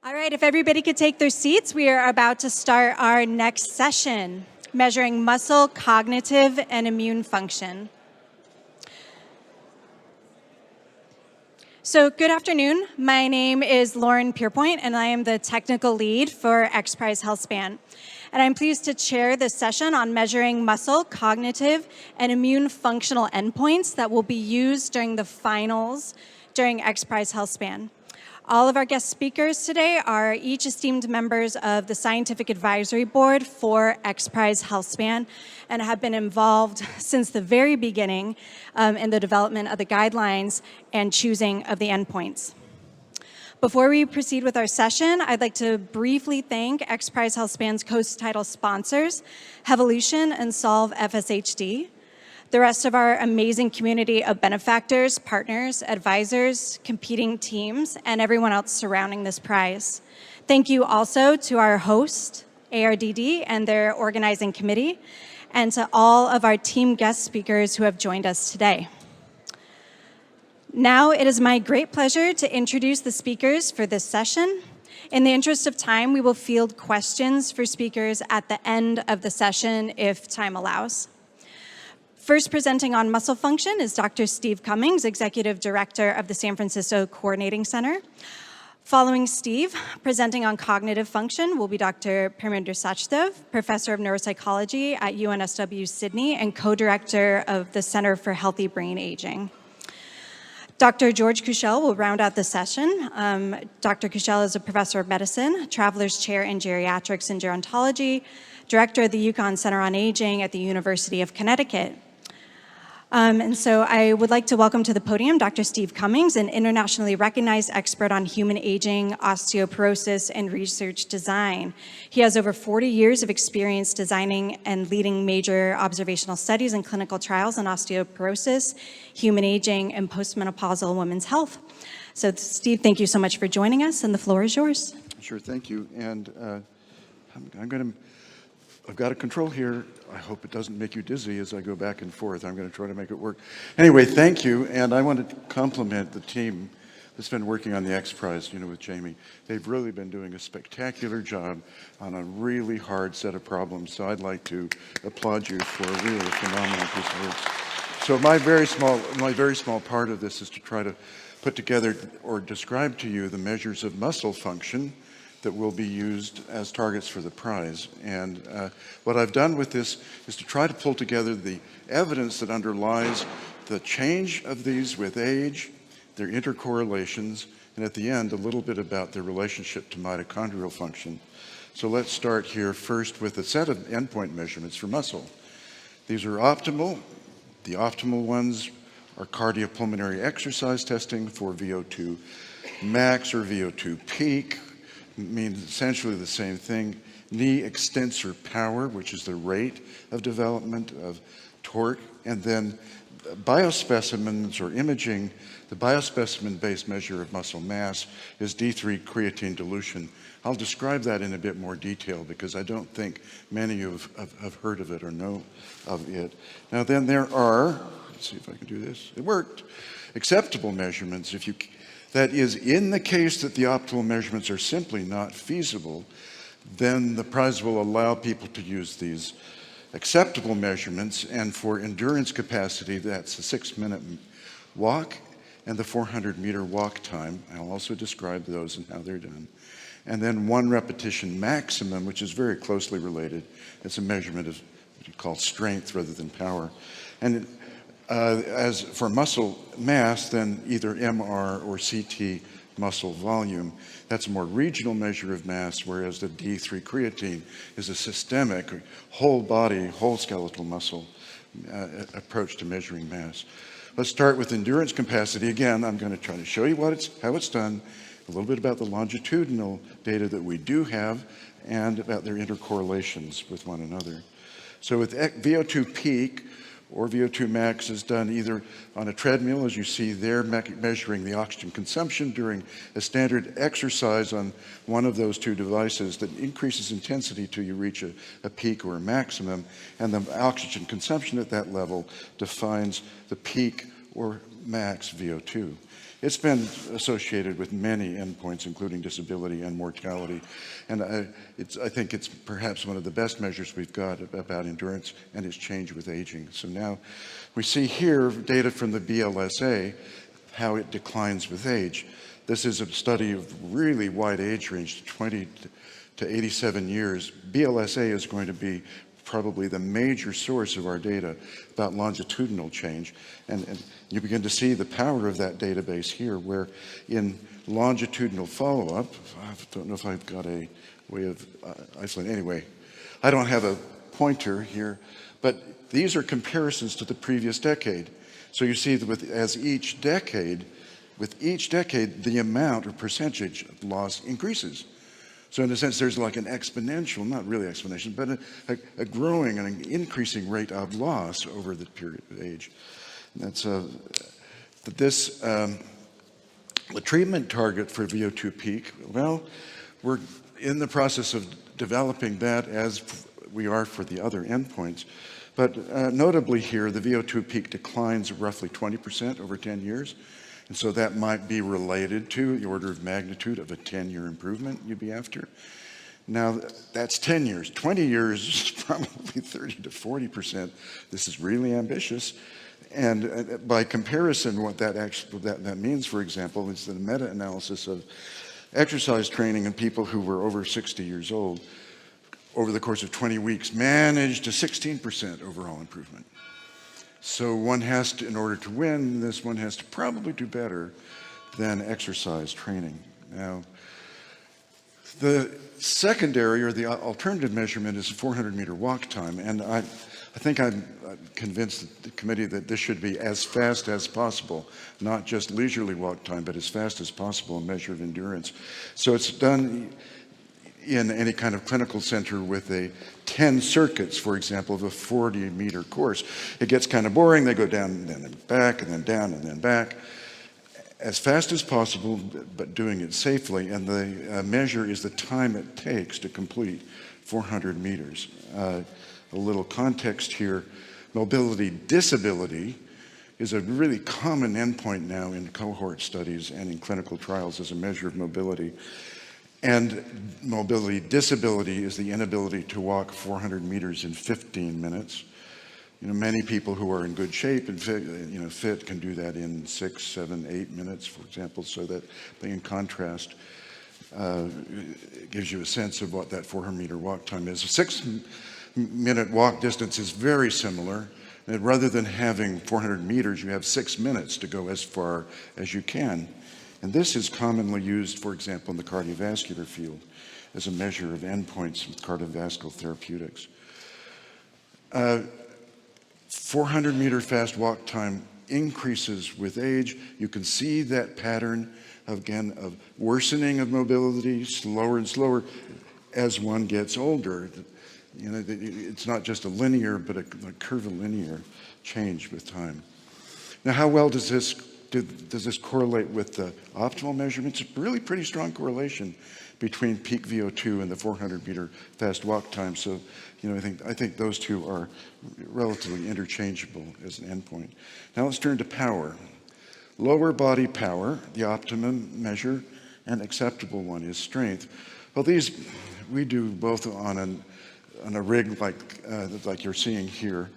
All right, if everybody could take their seats, we are about to start our next session, measuring muscle, cognitive, and immune function. So good afternoon. My name is Lauren Pierpoint, and I am the technical lead for XPRIZE Healthspan. And I'm pleased to chair this session on measuring muscle, cognitive, and immune functional endpoints that will be used during the finals during XPRIZE Healthspan. All of our guest speakers today are each esteemed members of the Scientific Advisory Board for XPRIZE Healthspan and have been involved since the very beginning in the development of the guidelines and choosing of the endpoints. Before we proceed with our session, I'd like to briefly thank XPRIZE Healthspan's co-title sponsors, Hevolution and Solve FSHD, the rest of our amazing community of benefactors, partners, advisors, competing teams, and everyone else surrounding this prize. Thank you also to our host, ARDD, and their organizing committee, and to all of our team guest speakers who have joined us today. Now it is my great pleasure to introduce the speakers for this session. In the interest of time, we will field questions for speakers at the end of the session if time allows. First presenting on muscle function is Dr. Steve Cummings, Executive Director of the San Francisco Coordinating Center. Following Steve, presenting on cognitive function will be Dr. Parminder Sachdeva, Professor of Neuropsychology at UNSW Sydney and Co-Director of the Center for Healthy Brain Aging. Dr. George Kushel will round out the session. Dr. Kushel is a professor of medicine, Traveler's Chair in Geriatrics and Gerontology, Director of the Yukon Center on Aging at the University of Connecticut. And so I would like to welcome to the podium Dr. Steve Cummings, an internationally recognized expert on human aging, osteoporosis, and research design. He has over 40 years of experience designing and leading major observational studies and clinical trials on osteoporosis, human aging, and postmenopausal women's health. So Steve, thank you so much for joining us, and the floor is yours. Sure, thank you. And I've got a control here. I hope it doesn't make you dizzy as I go back and forth. I'm going to try to make it work. Anyway, thank you. And I want to compliment the team that's been working on the XPRIZE, with Jamie. They've really been doing a spectacular job on a really hard set of problems. So I'd like to applaud you for a really phenomenal piece of work. So my very small part of this is to try to put together or describe to you the measures of muscle function that will be used as targets for the prize. And what I've done with this is to try to pull together the evidence that underlies the change of these with age, their intercorrelations, and at the end, a little bit about their relationship to mitochondrial function. So let's start here first with a set of endpoint measurements for muscle. These are optimal. The optimal ones are cardiopulmonary exercise testing for VO2 max or VO2 peak, means essentially the same thing. Knee extensor power, which is the rate of development of torque, and then biospecimens or imaging. The biospecimen-based measure of muscle mass is D3 creatine dilution. I'll describe that in a bit more detail because I don't think many of you have heard of it or know of it. Now then there are, let's see if I can do this, it worked, acceptable measurements. That is, in the case that the optimal measurements are simply not feasible, then the prize will allow people to use these acceptable measurements, and for endurance capacity, that's a 6-minute walk and the 400-meter walk time. I'll also describe those and how they're done. And then 1 repetition maximum, which is very closely related. It's a measurement of what you call strength rather than power. And as for muscle mass, then either MR or CT muscle volume. That's a more regional measure of mass, whereas the D3 creatine is a systemic, whole body, whole skeletal muscle approach to measuring mass. Let's start with endurance capacity. Again, I'm going to try to show you how it's done, a little bit about the longitudinal data that we do have, and about their intercorrelations with one another. So with VO2 peak, or VO2 max is done either on a treadmill, as you see there, measuring the oxygen consumption during a standard exercise on one of those 2 devices that increases intensity till you reach a peak or a maximum, and the oxygen consumption at that level defines the peak or max VO2. It's been associated with many endpoints, including disability and mortality. And I think it's perhaps one of the best measures we've got about endurance and its change with aging. So now we see here data from the BLSA, how it declines with age. This is a study of really wide age range, 20 to 87 years. BLSA is going to be probably the major source of our data about longitudinal change. And you begin to see the power of that database here, where in longitudinal follow-up, I don't know if I've got a way of isolating. Anyway, I don't have a pointer here, but these are comparisons to the previous decade. So you see that with each decade, the amount or percentage of loss increases. So in a sense, there's like an exponential, not really exponential, but a growing and an increasing rate of loss over the period of age. And that's the treatment target for VO2 peak. Well, we're in the process of developing that as we are for the other endpoints. But notably here, the VO2 peak declines roughly 20% over 10 years. And so that might be related to the order of magnitude of a 10-year improvement you'd be after. Now, that's 10 years. 20 years is probably 30 to 40%. This is really ambitious. And by comparison, what that means, for example, is the meta-analysis of exercise training in people who were over 60 years old over the course of 20 weeks managed a 16% overall improvement. So one has to, in order to win this, one has to probably do better than exercise training. Now, the secondary or the alternative measurement is 400-meter walk time. And I think I'm convinced the committee that this should be as fast as possible, not just leisurely walk time, but as fast as possible, a measure of endurance. So it's done in any kind of clinical center with 10 circuits, for example, of a 40-meter course. It gets kind of boring. They go down and then back and then down and then back as fast as possible, but doing it safely. And the measure is the time it takes to complete 400 meters. A little context here, mobility disability is a really common endpoint now in cohort studies and in clinical trials as a measure of mobility. And mobility disability is the inability to walk 400 meters in 15 minutes. You know, many people who are in good shape and fit can do that in 6, 7, 8 minutes, for example, so that in contrast gives you a sense of what that 400-meter walk time is. A 6-minute walk distance is very similar. And rather than having 400 meters, you have 6 minutes to go as far as you can. And this is commonly used, for example, in the cardiovascular field as a measure of endpoints with cardiovascular therapeutics. 400-meter fast walk time increases with age. You can see that pattern, again, of worsening of mobility, slower and slower as one gets older. You know, it's not just a linear, but a curvilinear change with time. Now, how well does this correlate with the optimal measurements? It's a really pretty strong correlation between peak VO2 and the 400-meter fast walk time. So, you know, I think those two are relatively interchangeable as an endpoint. Now let's turn to power. Lower body power, the optimum measure, and acceptable one is strength. Well, these we do both on a rig like you're seeing here.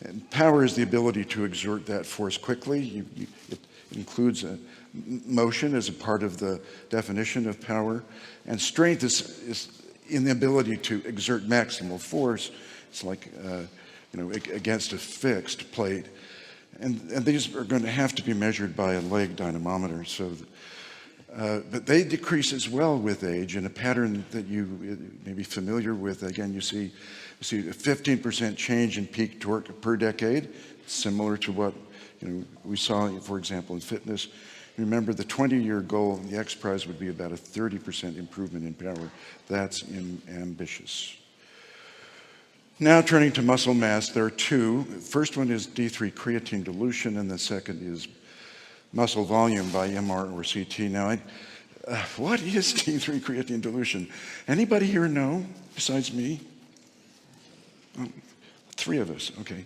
And power is the ability to exert that force quickly. It includes a motion as a part of the definition of power. And strength is in the ability to exert maximal force. It's like, against a fixed plate. And these are going to have to be measured by a leg dynamometer. So, but they decrease as well with age in a pattern that you may be familiar with. Again, you see a 15% change in peak torque per decade, similar to what we saw, for example, in fitness. Remember, the 20-year goal of the XPRIZE would be about a 30% improvement in power. That's ambitious. Now turning to muscle mass, there are two. The first one is D3 creatine dilution, and the second is muscle volume by MR or CT. Now, what is D3 creatine dilution? Anybody here know besides me? 3 of us, okay.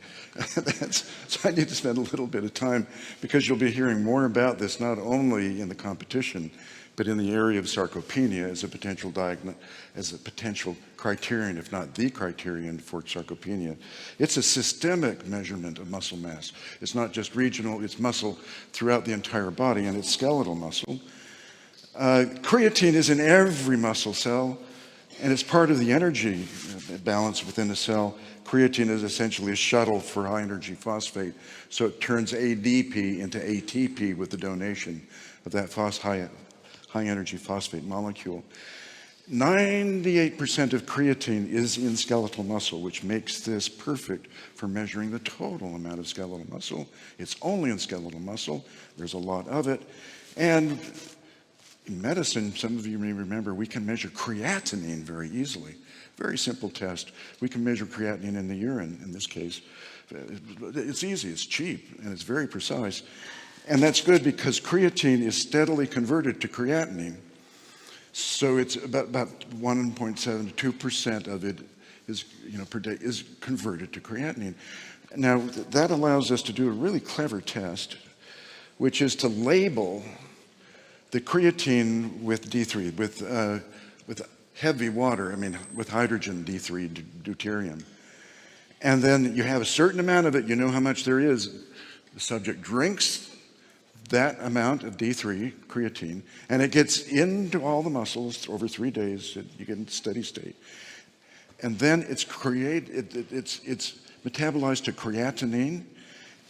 So I need to spend a little bit of time because you'll be hearing more about this not only in the competition, but in the area of sarcopenia as a potential criterion, if not the criterion for sarcopenia. It's a systemic measurement of muscle mass. It's not just regional, it's muscle throughout the entire body, and it's skeletal muscle. Creatine is in every muscle cell, and it's part of the energy balance within the cell. Creatine is essentially a shuttle for high-energy phosphate, so it turns ADP into ATP with the donation of that high-energy phosphate molecule. 98% of creatine is in skeletal muscle, which makes this perfect for measuring the total amount of skeletal muscle. It's only in skeletal muscle. There's a lot of it. And in medicine, some of you may remember, we can measure creatinine very easily. Very simple test. We can measure creatinine in the urine, in this case. It's easy, it's cheap, and it's very precise. And that's good because creatine is steadily converted to creatinine. So it's about 1.7 to 2% of it is, per day is converted to creatinine. Now, that allows us to do a really clever test, which is to label the creatine with D3, with heavy water, with hydrogen D3, deuterium. And then you have a certain amount of it, you know how much there is. The subject drinks that amount of D3, creatine, and it gets into all the muscles over 3 days, you get in steady state. And then it's metabolized to creatinine,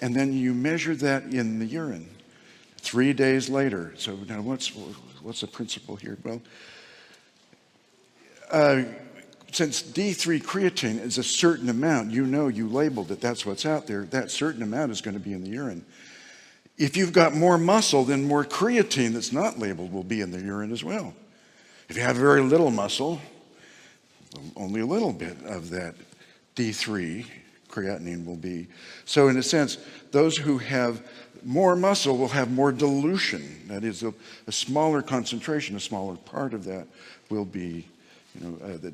and then you measure that in the urine 3 days later. So now what's the principle here? Well, since D3 creatine is a certain amount, you labeled it, that's what's out there, that certain amount is going to be in the urine. If you've got more muscle, then more creatine that's not labeled will be in the urine as well. If you have very little muscle, only a little bit of that D3 creatinine will be. So in a sense, those who have more muscle will have more dilution. That is, a smaller concentration, a smaller part of that will be the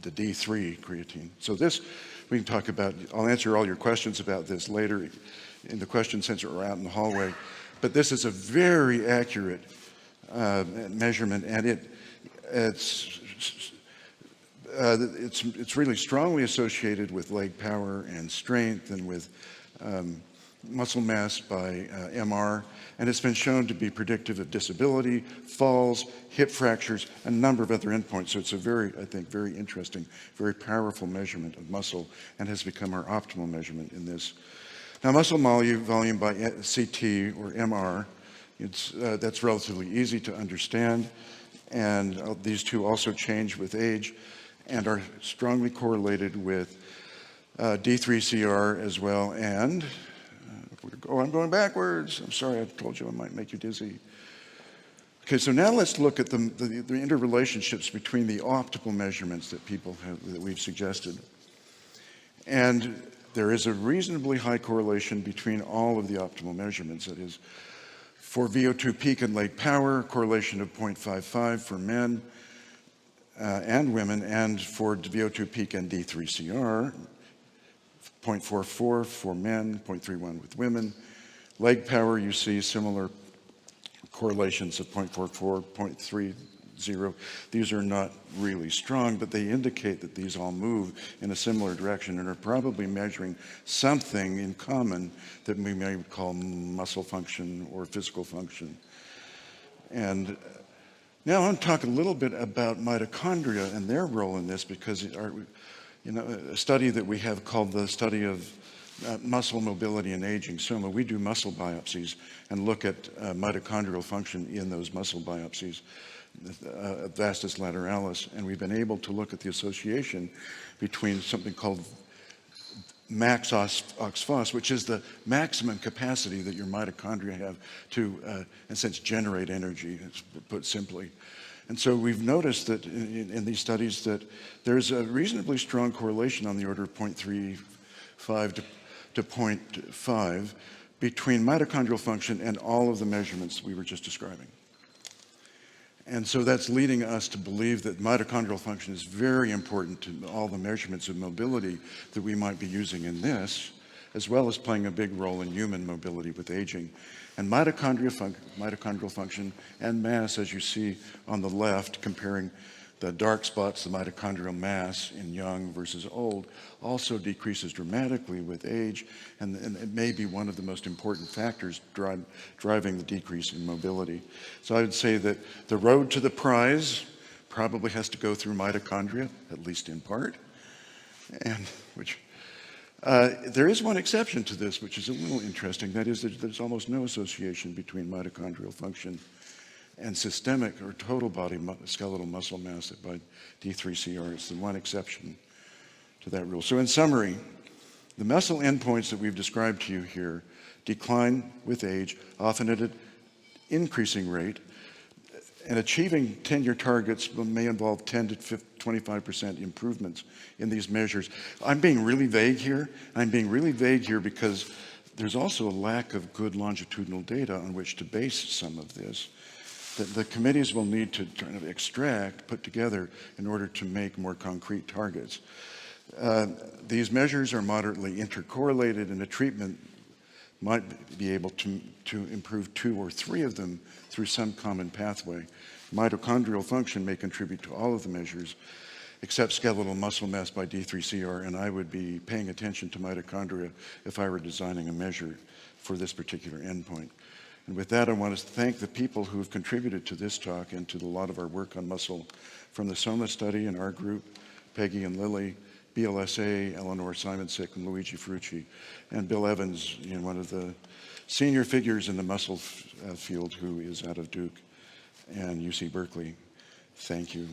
D3 creatine. So this, we can talk about, I'll answer all your questions about this later in the question center or out in the hallway. But this is a very accurate measurement, and it's really strongly associated with leg power and strength and with muscle mass by MR, and it's been shown to be predictive of disability, falls, hip fractures, a number of other endpoints. So it's a very interesting, very powerful measurement of muscle, and has become our optimal measurement in this. Now, muscle volume by CT or MR, that's relatively easy to understand, and these two also change with age and are strongly correlated with D3CR as well, and I'm going backwards. I'm sorry, I told you I might make you dizzy. Okay, so now let's look at the interrelationships between the optimal measurements that we've suggested. And there is a reasonably high correlation between all of the optimal measurements. That is, for VO2 peak and leg power, correlation of 0.55 for men and women, and for VO2 peak and D3CR, 0.44 for men, 0.31 with women. Leg power, you see similar correlations of 0.44, 0.30. These are not really strong, but they indicate that these all move in a similar direction and are probably measuring something in common that we may call muscle function or physical function. And now I want to talk a little bit about mitochondria and their role in this, because a study that we have called the study of muscle mobility and aging, SOMA, we do muscle biopsies and look at mitochondrial function in those muscle biopsies, vastus lateralis, and we've been able to look at the association between something called max OXPHOS, which is the maximum capacity that your mitochondria have to, in a sense, generate energy, put simply. And so we've noticed that in these studies that there's a reasonably strong correlation on the order of 0.35 to 0.5 between mitochondrial function and all of the measurements we were just describing. And so that's leading us to believe that mitochondrial function is very important to all the measurements of mobility that we might be using in this, as well as playing a big role in human mobility with aging. And mitochondrial function and mass, as you see on the left, comparing the dark spots, the mitochondrial mass in young versus old, also decreases dramatically with age, and it may be one of the most important factors driving the decrease in mobility. So I would say that the road to the prize probably has to go through mitochondria, at least in part, and which there is one exception to this, which is a little interesting. That is that there's almost no association between mitochondrial function and systemic or total body skeletal muscle mass by D3CR. It's the one exception to that rule. So in summary, the muscle endpoints that we've described to you here decline with age, often at an increasing rate, and achieving 10-year targets may involve 10 to 25% improvements in these measures. I'm being really vague here. I'm being really vague here because there's also a lack of good longitudinal data on which to base some of this that the committees will need to kind of extract, put together in order to make more concrete targets. These measures are moderately intercorrelated, and a treatment might be able to improve 2 or 3 of them through some common pathway. Mitochondrial function may contribute to all of the measures, except skeletal muscle mass by D3CR, and I would be paying attention to mitochondria if I were designing a measure for this particular endpoint. And with that, I want to thank the people who have contributed to this talk and to a lot of our work on muscle from the SOMA study and our group, Peggy and Lily, BLSA, Eleanor Simonsick, and Luigi Ferrucci, and Bill Evans, one of the senior figures in the muscle field who is out of Duke and UC Berkeley. Thank you.